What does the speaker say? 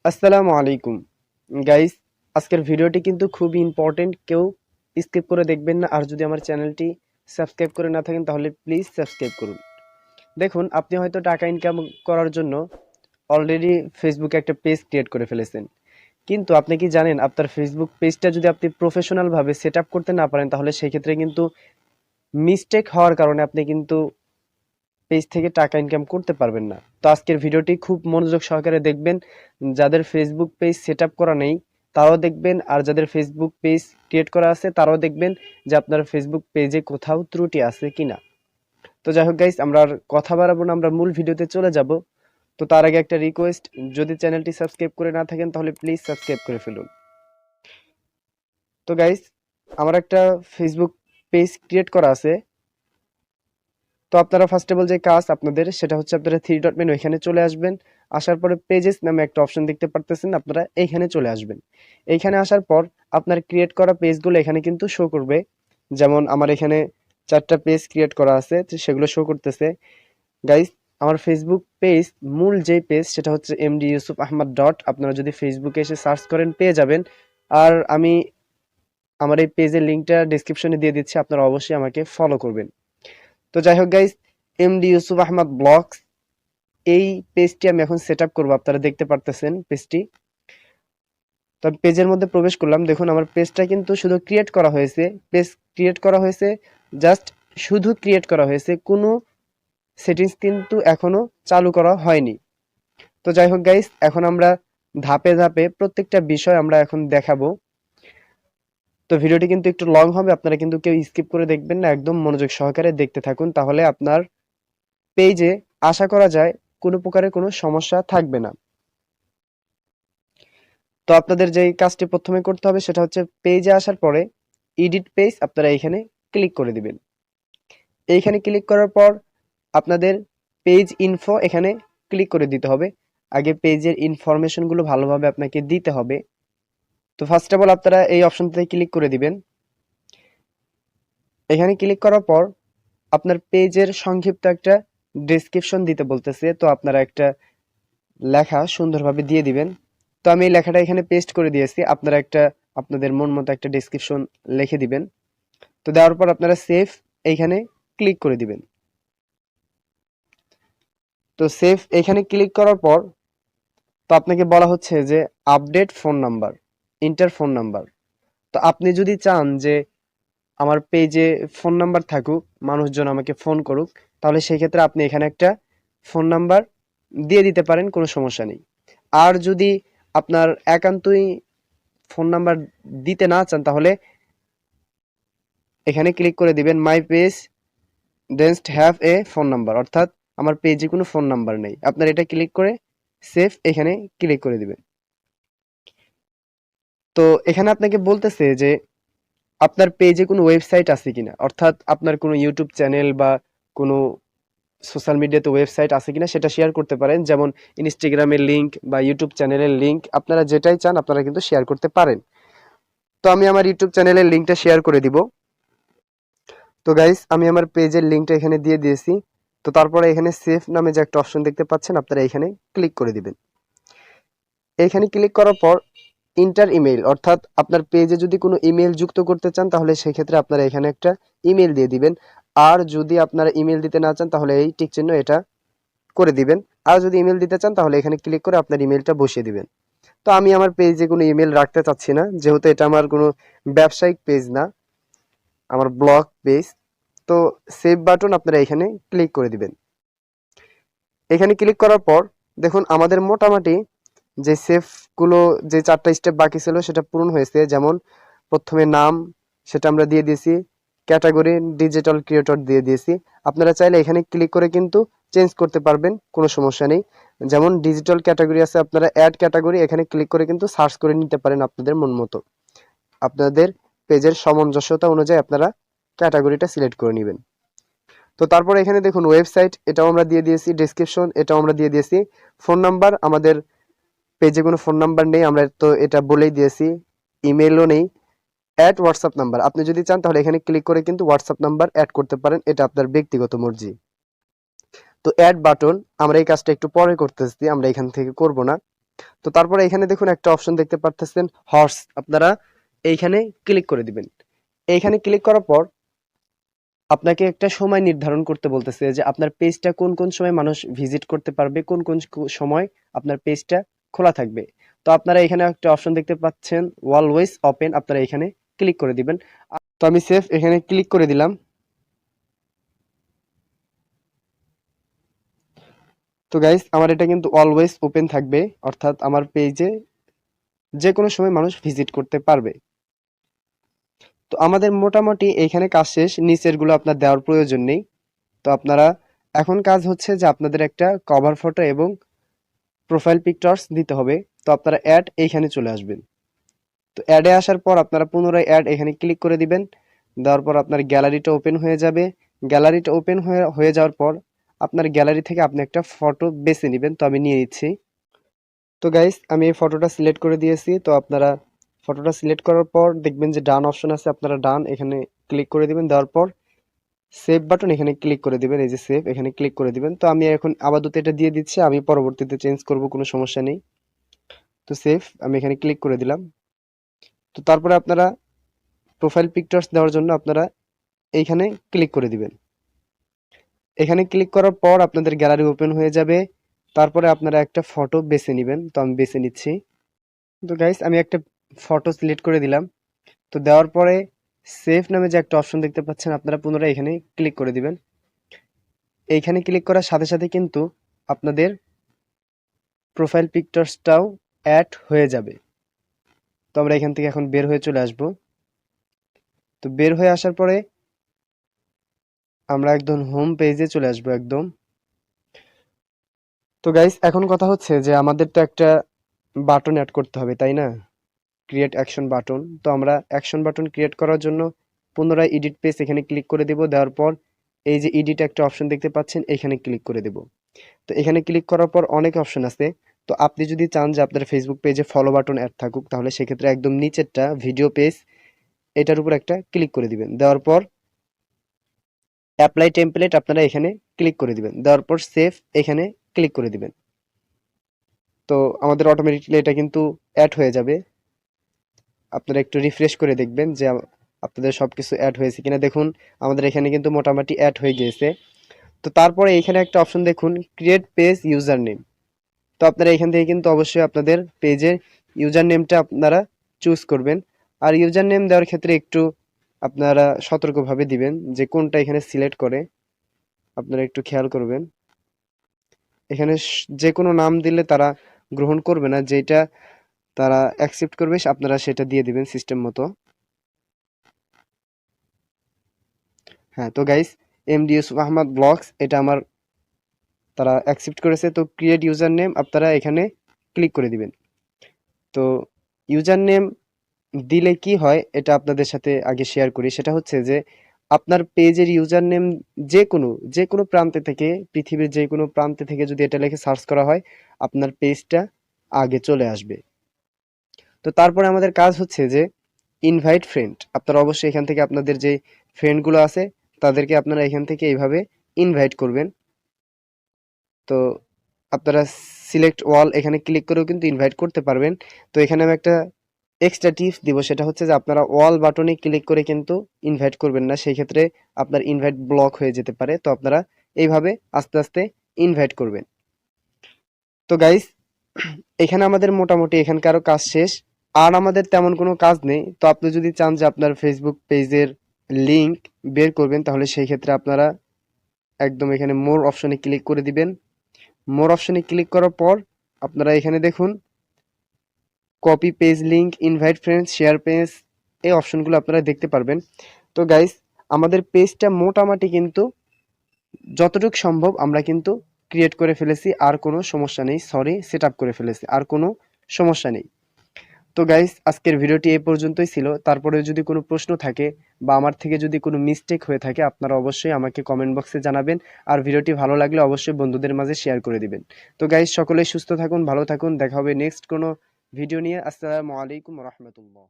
আসসালামু আলাইকুম গাইস। আজকের ভিডিওটি কিন্তু খুবই ইম্পর্টেন্ট, কেউ স্কিপ করে দেখবেন না। আর যদি আমার চ্যানেলটি সাবস্ক্রাইব করে না থাকেন তাহলে প্লিজ সাবস্ক্রাইব করুন। দেখুন, আপনি হয়তো টাকা ইনকাম করার জন্য অলরেডি ফেসবুকে একটা পেজ ক্রিয়েট করে ফেলেছেন, কিন্তু আপনি কি জানেন আপনার ফেসবুক পেজটা যদি আপনি প্রফেশনাল ভাবে সেট আপ করতে না পারেন তাহলে সেই ক্ষেত্রে কিন্তু মিস্টেক হওয়ার কারণে আপনি কিন্তু পেজ থেকে টাকা ইনকাম করতে পারবেন না। তো আজকের ভিডিওটি খুব মনোযোগ সহকারে দেখবেন। যাদের ফেসবুক পেজ সেট আপ করা নেই তারাও দেখবেন, আর যাদের ফেসবুক পেজ ক্রিয়েট করা আছে তারাও দেখবেন যে আপনার ফেসবুক পেজে কোথাও ত্রুটি আছে কিনা। তো যাই হোক গাইস, আমরা আর কথা বাড়াবো না, আমরা মূল ভিডিওতে চলে যাব। তো তার আগে একটা রিকোয়েস্ট, যদি চ্যানেলটি সাবস্ক্রাইব করে না থাকেন তাহলে প্লিজ সাবস্ক্রাইব করে ফেলুন। তো গাইস, আমার একটা ফেসবুক পেজ ক্রিয়েট করা আছে। তো আপনারা ফার্স্ট অফ অল যে কাজ আপনাদের সেটা হচ্ছে আপনারা থ্রি ডট মেনু এখানে চলে আসবেন। আসার পরে পেজেস নামে একটা অপশন দেখতে পারতেছেন, আপনারা এইখানে চলে আসবেন। এইখানে আসার পর আপনার ক্রিয়েট করা পেজগুলো এখানে কিন্তু শো করবে। যেমন আমার এখানে 4টা পেজ ক্রিয়েট করা আছে, তো সেগুলো শো করতেছে। গাইস, আমার ফেসবুক পেজ, মূল যে পেজ সেটা হচ্ছে এমডি ইউসুফ আহমদ ডট। আপনারা যদি ফেসবুকে এসে সার্চ করেন পেয়ে যাবেন। আর আমি আমার এই পেজের লিঙ্কটা ডেসক্রিপশনে দিয়ে দিচ্ছি, আপনারা অবশ্যই আমাকে ফলো করবেন। তো যাই হোক guys, MD Yusuf Ahmad blogs, এই পেজটি আমি এখন সেট আপ করবো। আপনারা দেখতে পারতেছেন পেজটি। তো আমি পেজের মধ্যে প্রবেশ করলাম। দেখুন, আমার পেজটা কিন্তু শুধু ক্রিয়েট করা হয়েছে। পেজ ক্রিয়েট করা হয়েছে, জাস্ট শুধু ক্রিয়েট করা হয়েছে, কোনো সেটিংস কিন্তু এখনো চালু করা হয়নি। তো যাই হোক গাইস, এখন আমরা ধাপে ধাপে প্রত্যেকটা বিষয় আমরা এখন দেখাবো। তো ভিডিওটি কিন্তু একটু লং হবে, আপনারা কিন্তু কেউ স্কিপ করে দেখবেন না, একদম মনোযোগ সহকারে দেখতে থাকুন, তাহলে আপনার পেজে আশা করা যায় কোনো প্রকারের কোনো সমস্যা থাকবে না। তো আপনাদের যে কাজটি প্রথমে করতে হবে সেটা হচ্ছে পেজে আসার পরে এডিট পেজ আপনারা এখানে ক্লিক করে দিবেন। এইখানে ক্লিক করার পর আপনাদের পেজ ইনফো এখানে ক্লিক করে দিতে হবে। আগে পেজের ইনফরমেশনগুলো ভালোভাবে আপনাকে দিতে হবে। তো ফার্স্ট অফ অল আপনারা এই অপশনটাতে ক্লিক করে দিবেন। এখানে ক্লিক করার পর আপনার পেজের সংক্ষিপ্ত একটা ডেসক্রিপশন দিতে বলতেছে, তো আপনারা একটা লেখা সুন্দরভাবে দিয়ে দিবেন। তো আমি এই লেখাটা এখানে পেস্ট করে দিয়েছি, আপনারা একটা আপনাদের মন মতো একটা ডেসক্রিপশন লিখে দিবেন। তো দেওয়ার পর আপনারা সেভ এইখানে ক্লিক করে দিবেন। তো সেভ এখানে ক্লিক করার পর তো আপনাকে বলা হচ্ছে যে update phone number, inter phone number. তো আপনি যদি চান যে আমার পেজে ফোন নাম্বার থাকুক, মানুষজন আমাকে ফোন করুক, তাহলে সেই ক্ষেত্রে আপনি এখানে একটা ফোন নাম্বার দিয়ে দিতে পারেন, কোনো সমস্যা নেই। আর যদি আপনার একান্তই ফোন নাম্বার দিতে না চান তাহলে এখানে ক্লিক করে দিবেন my page don't have a phone number, অর্থাৎ আমার পেজে কোনো ফোন নাম্বার নেই। আপনার এটা ক্লিক করে সেভ এখানে ক্লিক করে দিবেন। তো এখানে আপনাকে বলতেছে যে আপনার পেজে কোনো ওয়েবসাইট আছে কিনা, অর্থাৎ আপনার কোনো ইউটিউব চ্যানেল বা কোনো সোশ্যাল মিডিয়াতে ওয়েবসাইট আছে কিনা সেটা শেয়ার করতে পারেন। যেমন ইনস্টাগ্রামের লিঙ্ক বা ইউটিউব চ্যানেলের লিঙ্ক, আপনারা যেটাই চান আপনারা কিন্তু শেয়ার করতে পারেন। তো আমি আমার ইউটিউব চ্যানেলের লিঙ্কটা শেয়ার করে দিব। তো গাইস, আমি আমার পেজের লিঙ্কটা এখানে দিয়ে দিয়েছি। তো তারপরে এখানে সেভ নামে যে একটা অপশন দেখতে পাচ্ছেন, আপনারা এখানে ক্লিক করে দিবেন। এখানে ক্লিক করার পর ইন্টার ইমেইল, অর্থাৎ আপনার পেজে যদি কোনো ইমেল যুক্ত করতে চান তাহলে সেই ক্ষেত্রে আপনারা এখানে একটা ইমেল দিয়ে দিবেন। আর যদি আপনারা ইমেল দিতে না চান তাহলে এই টিক চিহ্ন এটা করে দিবেন। আর যদি ইমেল দিতে চান তাহলে এখানে ক্লিক করে আপনার ইমেলটা বসিয়ে দিবেন। তো আমি আমার পেজে কোনো ইমেল রাখতে চাচ্ছি না, যেহেতু এটা আমার কোনো ব্যবসায়িক পেজ না, আমার ব্লগ পেজ। তো সেভ বাটন আপনারা এখানে ক্লিক করে দিবেন। এখানে ক্লিক করার পর দেখুন আমাদের মোটামুটি যে সেভগুলো, যে 4টা স্টেপ বাকি ছিল সেটা পূরণ হয়েছে। যেমন প্রথমে নাম, সেটা আমরা দিয়ে দিয়েছি। ক্যাটাগরি ডিজিটাল ক্রিয়েটর দিয়ে দিয়েছি। আপনারা চাইলে এখানে ক্লিক করে কিন্তু চেঞ্জ করতে পারবেন, কোনো সমস্যা নেই। যেমন ডিজিটাল ক্যাটাগরি আছে, আপনারা অ্যাড ক্যাটাগরি এখানে ক্লিক করে কিন্তু সার্চ করে নিতে পারেন আপনাদের মন মতো। আপনাদের পেজের সামঞ্জস্যতা অনুযায়ী আপনারা ক্যাটাগরিটা সিলেক্ট করে নেবেন। তো তারপর এখানে দেখুন ওয়েবসাইট, এটাও আমরা দিয়ে দিয়েছি। ডেসক্রিপশন এটাও আমরা দিয়ে দিয়েছি। ফোন নাম্বার, আমাদের পেজে কোনো ফোন নাম্বার নেই, আমরা তো এটা বলেই দিয়েছি। ইমেলও নেই। অ্যাড হোয়াটসঅ্যাপ নাম্বার, আপনি যদি চান তাহলে এখানে ক্লিক করে কিন্তু হোয়াটসঅ্যাপ নাম্বার অ্যাড করতে পারেন, এটা আপনার ব্যক্তিগত মর্জি। তো অ্যাড বাটন, আমরা এই কাজটা একটু পরে করতেছি, আমরা এখান থেকে করব না। তো তারপরে এখানে দেখুন একটা অপশন দেখতে পাচ্ছেন হর্স, আপনারা এইখানে ক্লিক করে দিবেন। এইখানে ক্লিক করার পর আপনাকে একটা সময় নির্ধারণ করতে বলতেছে যে আপনার পেজটা কোন কোন সময় মানুষ ভিজিট করতে পারবে, কোন কোন সময় আপনার পেজটা খোলা থাকবে। তো আপনারা এখানে একটা অপশন দেখতে পাচ্ছেন অলওয়েজ ওপেন, আপনারা এখানে ক্লিক করে দিবেন। তো আমি সেভ এখানে ক্লিক করে দিলাম। তো গাইস আমার এটা কিন্তু অলওয়েজ ওপেন থাকবে, অর্থাৎ আমার পেজে যে কোনো সময় মানুষ ভিজিট করতে পারবে। তো আমাদের মোটামুটি এইখানে কাজ শেষ, নিচের গুলো আপনার দেওয়ার প্রয়োজন নেই। তো আপনারা এখন কাজ হচ্ছে যে আপনাদের একটা কভার ফটো এবং প্রোফাইল পিকচার্স দিতে হবে। তো আপনারা অ্যাড এইখানে চলে আসবেন। তো অ্যাডে আসার পর আপনারা পুনরায় অ্যাড এখানে ক্লিক করে দিবেন। দেওয়ার পর আপনার গ্যালারিটা ওপেন হয়ে যাবে। গ্যালারিটা ওপেন হয়ে যাওয়ার পর আপনার গ্যালারি থেকে আপনি একটা ফটো বেছে নেবেন। তো আমি নিয়ে নিচ্ছি। তো গাইস আমি এই ফটোটা সিলেক্ট করে দিয়েছি। তো আপনারা ফটোটা সিলেক্ট করার পর দেখবেন যে ডান অপশন আছে, আপনারা ডান এখানে ক্লিক করে দিবেন। দেওয়ার পর সেভ বাটন এখানে ক্লিক করে দিবেন, এই যে সেভ এখানে ক্লিক করে দিবেন। তো আমি এখন আপাতত এটা দিয়ে দিচ্ছি, আমি পরবর্তীতে চেঞ্জ করব, কোনো সমস্যা নেই। তো সেভ আমি এখানে ক্লিক করে দিলাম। তো তারপরে আপনারা প্রোফাইল পিকচার্স দেওয়ার জন্য আপনারা এইখানে ক্লিক করে দিবেন। এখানে ক্লিক করার পর আপনাদের গ্যালারি ওপেন হয়ে যাবে। তারপরে আপনারা একটা ফটো বেছে নেবেন। তো আমি বেছে নিচ্ছি। তো গাইস আমি একটা ফটো সিলেক্ট করে দিলাম। তো দেওয়ার পরে সেভ নামে যে একটা অপশন দেখতে পাচ্ছেন, আপনারা পুনরায় এখানে ক্লিক করে দিবেন। এইখানে ক্লিক করার সাথে সাথে কিন্তু আপনাদের প্রোফাইল পিকচার্সটাও অ্যাড হয়ে যাবে। তো আমরা এখান থেকে এখন বের হয়ে চলে আসব। তো বের হয়ে আসার পরে আমরা একদম হোম পেজে চলে আসব একদম। তো গাইস এখন কথা হচ্ছে যে আমাদের তো একটা বাটন অ্যাড করতে হবে, তাই না? Create action button. তো আমরা অ্যাকশন বাটন ক্রিয়েট করার জন্য পুনরায় এডিট পেজ এখানে ক্লিক করে দেব। দেওয়ার পর এই যে এডিট একটা অপশন দেখতে পাচ্ছেন, এখানে ক্লিক করে দেব। তো এখানে ক্লিক করার পর অনেক অপশন আছে। তো আপনি যদি চান যে আপনার ফেসবুক পেজে ফলো বাটন অ্যাড থাকুক, তাহলে সেক্ষেত্রে একদম নিচেরটা ভিডিও পেজ, এটার উপর একটা ক্লিক করে দিবেন। দেওয়ার পর অ্যাপ্লাই টেমপ্লেট আপনারা এখানে ক্লিক করে দিবেন। দেওয়ার পর সেভ এখানে ক্লিক করে দিবেন। তো আমাদের অটোমেটিকলি এটা কিন্তু অ্যাড হয়ে যাবে। আপনারা একটু রিফ্রেশ করে দেখবেন যে আপনাদের সবকিছু অ্যাড হয়েছে কিনা। দেখুন আমাদের এখানে কিন্তু মোটামুটি অ্যাড হয়ে গিয়েছে। তো তারপরে এখানে একটা অপশন দেখুন ক্রিয়েট পেজ ইউজার নেম। তো আপনারা এখান থেকে কিন্তু অবশ্যই আপনাদের পেজের ইউজার নেমটা আপনারা চুজ করবেন। আর ইউজার নেম দেওয়ার ক্ষেত্রে একটু আপনারা সতর্কভাবে দিবেন যে কোনটা এখানে সিলেক্ট করে, আপনারা একটু খেয়াল করবেন। এখানে যে কোনো নাম দিলে তারা গ্রহণ করবে না, যেটা তারা অ্যাকসেপ্ট করবে আপনারা সেটা দিয়ে দিবেন সিস্টেম মতো। হ্যাঁ, তো guys MD Yusuf Ahmad blogs এটা আমার তারা অ্যাকসেপ্ট করেছে। তো ক্রিয়েট ইউজার নেম আপনারা এখানে ক্লিক করে দিবেন। তো ইউজার নেম দিলে কি হয় এটা আপনাদের সাথে আগে শেয়ার করি। সেটা হচ্ছে যে আপনার পেজের ইউজার নেম যে কোনো প্রান্তে থেকে, পৃথিবীর যে কোনো প্রান্তে থেকে যদি এটা লিখে সার্চ করা হয়, আপনার পেজটা আগে চলে আসবে। তো তারপরে আমাদের কাজ হচ্ছে যে ইনভাইট ফ্রেন্ড, আপনারা অবশ্যই এখান থেকে আপনাদের যে ফ্রেন্ডগুলো আছে তাদেরকে আপনারা এখান থেকে এইভাবে ইনভাইট করবেন। তো আপনারা সিলেক্ট ওয়াল এখানে ক্লিক করেও কিন্তু ইনভাইট করতে পারবেন। তো এখানে আমি একটা এক্সট্রা টিপস দিব, সেটা হচ্ছে যে আপনারা অল বাটনে ক্লিক করে কিন্তু ইনভাইট করবেন না, সেই ক্ষেত্রে আপনার ইনভাইট ব্লক হয়ে যেতে পারে। তো আপনারা এইভাবে আস্তে আস্তে ইনভাইট করবেন। তো গাইস এখানে আমাদের মোটামুটি এখানকারও কাজ শেষ। আর আমাদের তেমন কোনো কাজ নেই। তো আপনি যদি চান যে আপনার ফেসবুক পেজের লিংক বের করবেন, তাহলে সেই ক্ষেত্রে আপনারা একদম এখানে মোর অপশনে ক্লিক করে দিবেন। মোর অপশনে ক্লিক করার পর আপনারা এখানে দেখুন copy page link, invite friends, share page, এই অপশনগুলো আপনারা দেখতে পারবেন। তো গাইস আমাদের পেজটা মোটামুটি কিন্তু যতটুকু সম্ভব আমরা কিন্তু ক্রিয়েট করে ফেলেছি, আর কোনো সমস্যা নেই। সরি, সেট আপ করে ফেলেছি, আর কোনো সমস্যা নেই। তো গাইস আজকের ভিডিওটি এই পর্যন্তই ছিল। তারপরে যদি কোনো প্রশ্ন থাকে বা আমার থেকে যদি কোনো মিস্টেক হয়ে থাকে, আপনারা অবশ্যই আমাকে কমেন্ট বক্সে জানাবেন। আর ভিডিওটি ভালো লাগলে অবশ্যই বন্ধুদের মাঝে শেয়ার করে দিবেন। তো গাইস সকলেই সুস্থ থাকুন, ভালো থাকুন, দেখা হবে নেক্সট কোনো ভিডিও নিয়ে। আসসালামু আলাইকুম রহমতুল্লাহ।